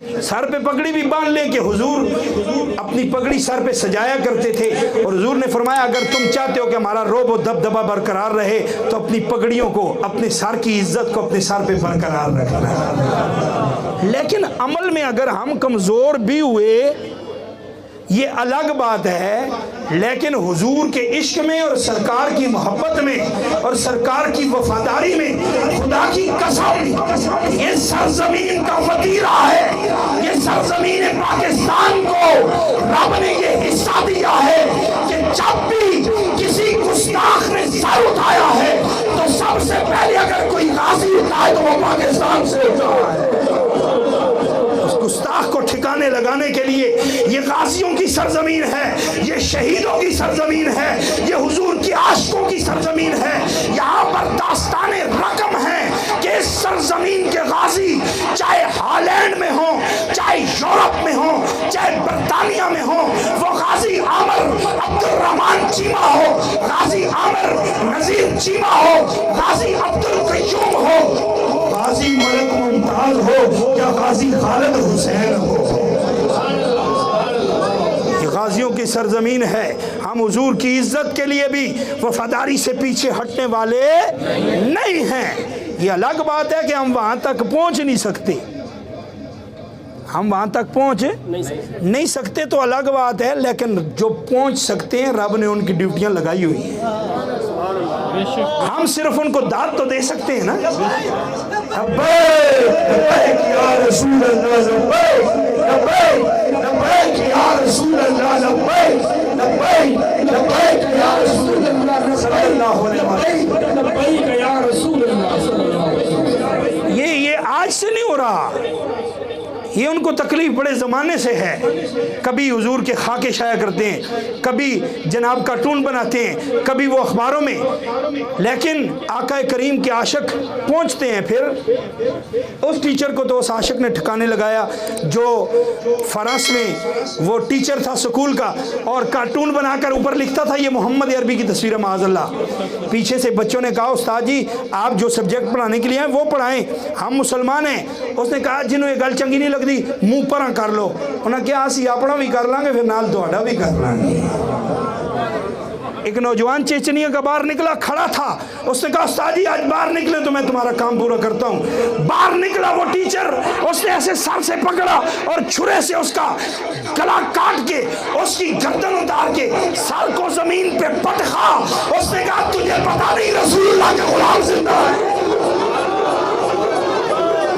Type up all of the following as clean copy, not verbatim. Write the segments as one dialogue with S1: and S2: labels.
S1: سر پہ پگڑی بھی باندھ لیں کہ حضور اپنی پگڑی سر پہ سجایا کرتے تھے، اور حضور نے فرمایا اگر تم چاہتے ہو کہ ہمارا رعب و دبدبہ برقرار رہے تو اپنی پگڑیوں کو، اپنے سر کی عزت کو اپنے سر پہ برقرار رکھنا۔ لیکن عمل میں اگر ہم کمزور بھی ہوئے یہ الگ بات ہے، لیکن حضور کے عشق میں اور سرکار کی محبت میں اور سرکار کی وفاداری میں خدا کی قسم یہ سرزمین کا وطیرہ ہے، یہ سرزمین پاکستان کو رب نے یہ حصہ دیا ہے کہ جب بھی کسی گستاخ نے سر اٹھایا ہے تو سب سے پہلے اگر کوئی غازی اٹھائے تو وہ پاکستان سے اٹھا ہے۔ گستاخ کو ٹھکانے لگانے کے لیے یہ غازیوں کی سرزمین ہے، یہ شہیدوں کی سرزمین ہے، یہ حضور کی عاشقوں کی سرزمین ہے۔ یہاں پر داستان رقم ہے کہ اس سرزمین کے غازی چاہے ہالینڈ میں ہوں، چاہے یورپ میں ہوں، چاہے برطانیہ میں ہوں، وہ غازی عامر عبد الرحمن چیمہ ہو، غازی عامر نذیر چیمہ ہو، غازی عبد القیوم ہو، غازی ملک ممتاز ہو یا غازی خالد حسین ہو، یہ غازیوں کی سرزمین ہے۔ ہم حضور کی عزت کے لیے بھی وفاداری سے پیچھے ہٹنے والے نہیں ہیں۔ یہ الگ بات ہے کہ ہم وہاں تک پہنچ نہیں سکتے، ہم وہاں تک پہنچ نہیں سکتے تو الگ بات ہے، لیکن جو پہنچ سکتے ہیں رب نے ان کی ڈیوٹیاں لگائی ہوئی ہیں، ہم صرف ان کو داد تو دے سکتے ہیں نا۔ لبیک لبیک یا رسول اللہ، لبیک لبیک لبیک یا رسول اللہ، لبیک لبیک لبیک یا رسول اللہ صلی اللہ علیہ وسلم، لبیک یا رسول اللہ صلی اللہ علیہ وسلم۔ یہ آج سے نہیں ہو رہا، یہ ان کو تکلیف بڑے زمانے سے ہے۔ کبھی حضور کے خاکے شائع کرتے ہیں، کبھی جناب کارٹون بناتے ہیں، کبھی وہ اخباروں میں، لیکن آقا کریم کے عاشق پہنچتے ہیں۔ پھر اس ٹیچر کو تو اس عاشق نے ٹھکانے لگایا جو فرانس میں وہ ٹیچر تھا سکول کا، اور کارٹون بنا کر اوپر لکھتا تھا یہ محمد عربی کی تصویر ہے معاذ اللہ۔ پیچھے سے بچوں نے کہا استاد جی آپ جو سبجیکٹ پڑھانے کے لیے ہیں وہ پڑھائیں، ہم مسلمان ہیں۔ اس نے کہا جنہوں یہ گل چنگی نہیں لگتی منہ پر کر لو، انہوں نے کہا اسی اپنا بھی کر لیں گے پھر نال تہاڈا بھی کر لیں گے۔ ایک نوجوان چیچنیا کا باہر نکلا کھڑا تھا، اس نے کہا استاد جی آج باہر نکلے تو میں تمہارا کام پورا کرتا ہوں۔ باہر نکلا وہ ٹیچر، اس نے ایسے سر سے پکڑا اور چھرے سے اس کا گلا کاٹ کے اس کی گردن اتار کے سر کو زمین پہ پٹخا۔ اس نے کہا تجھے پتا نہیں رسول اللہ کے غلام زندہ ہے۔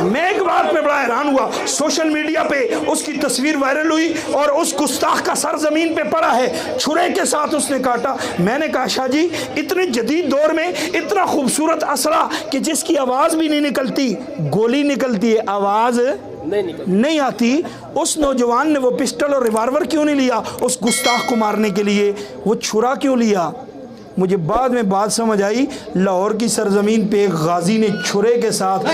S1: میں ایک بات پہ بڑا حیران ہوا، سوشل میڈیا پہ اس کی تصویر وائرل ہوئی اور اس گستاخ کا سر زمین پہ پڑا ہے، چھرے کے ساتھ اس نے کاٹا۔ میں نے کہا شاہ جی اتنے جدید دور میں اتنا خوبصورت اسلحہ کہ جس کی آواز بھی نہیں نکلتی، گولی نکلتی ہے آواز نہیں آتی، اس نوجوان نے وہ پسٹل اور ریوالور کیوں نہیں لیا اس گستاخ کو مارنے کے لیے؟ وہ چھرا کیوں لیا؟ مجھے بعد میں بات سمجھ آئی، لاہور کی سرزمین پہ ایک غازی نے چھرے کے ساتھ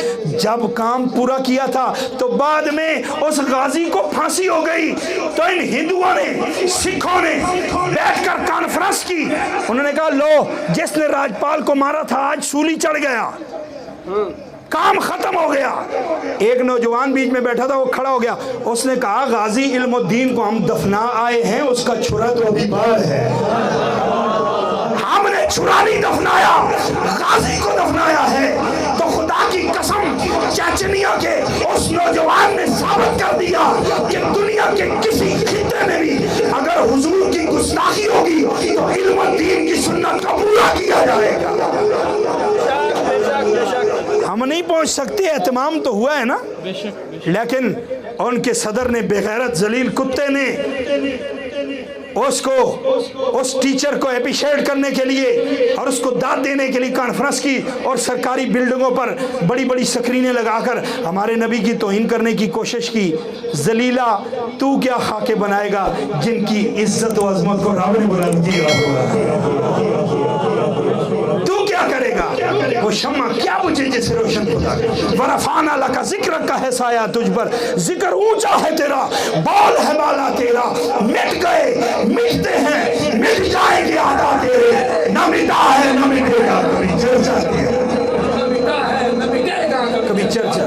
S1: جب کام پورا کیا تھا تو بعد میں اس غازی کو پھانسی ہو گئی، تو ان ہندوؤں نے سکھوں نے بیٹھ کر کانفرنس کی، انہوں نے کہا لو جس نے راجپال کو مارا تھا آج سولی چڑھ گیا، کام ختم ہو گیا۔ ایک نوجوان بیچ میں بیٹھا تھا وہ کھڑا ہو گیا، اس نے کہا غازی علم الدین کو ہم دفنا آئے ہیں، اس کا چھرا تو ابھی باہر ہے، ہم نے چھرا نہیں دفنایا، غازی کو دفنایا ہے۔ تو خدا کی قسم چیچنیا کے اس نوجوان نے ثابت کر دیا کہ دنیا کے کسی خطے میں بھی اگر حضور کی گستاخی ہوگی تو علم الدین کی سنت کا پورا کیا جائے گا۔ ہم نہیں پہنچ سکتے، اہتمام تو ہوا ہے نا، لیکن ان کے صدر نے بغیرت ذلیل کتے نے اس ٹیچر کو اپریشیٹ کرنے کے لیے اور اس کو داد دینے کے لیے کانفرنس کی، اور سرکاری بلڈنگوں پر بڑی بڑی سکرینیں لگا کر ہمارے نبی کی توہین کرنے کی کوشش کی۔ ذلیلہ تو کیا خاکے بنائے گا جن کی عزت و عظمت کو رب نے بلند کیا ہوگا؟ تو کیا کرے گا؟ وہ شمع کیا بجھے جسے روشن خدا کرے؟ ورفعنا لک ذکرک کا ہے سایہ تجھ پر، ذکر اونچا ہے تیرا، بال ہے بالا تیرا، مٹ گئے مٹتے ہیں مٹ جائیں گے آدھا تیرے، نہ مٹا ہے نہ مٹے گا کبھی چرچا تیرا، نہ مٹا ہے نہ مٹے گا کبھی چرچا۔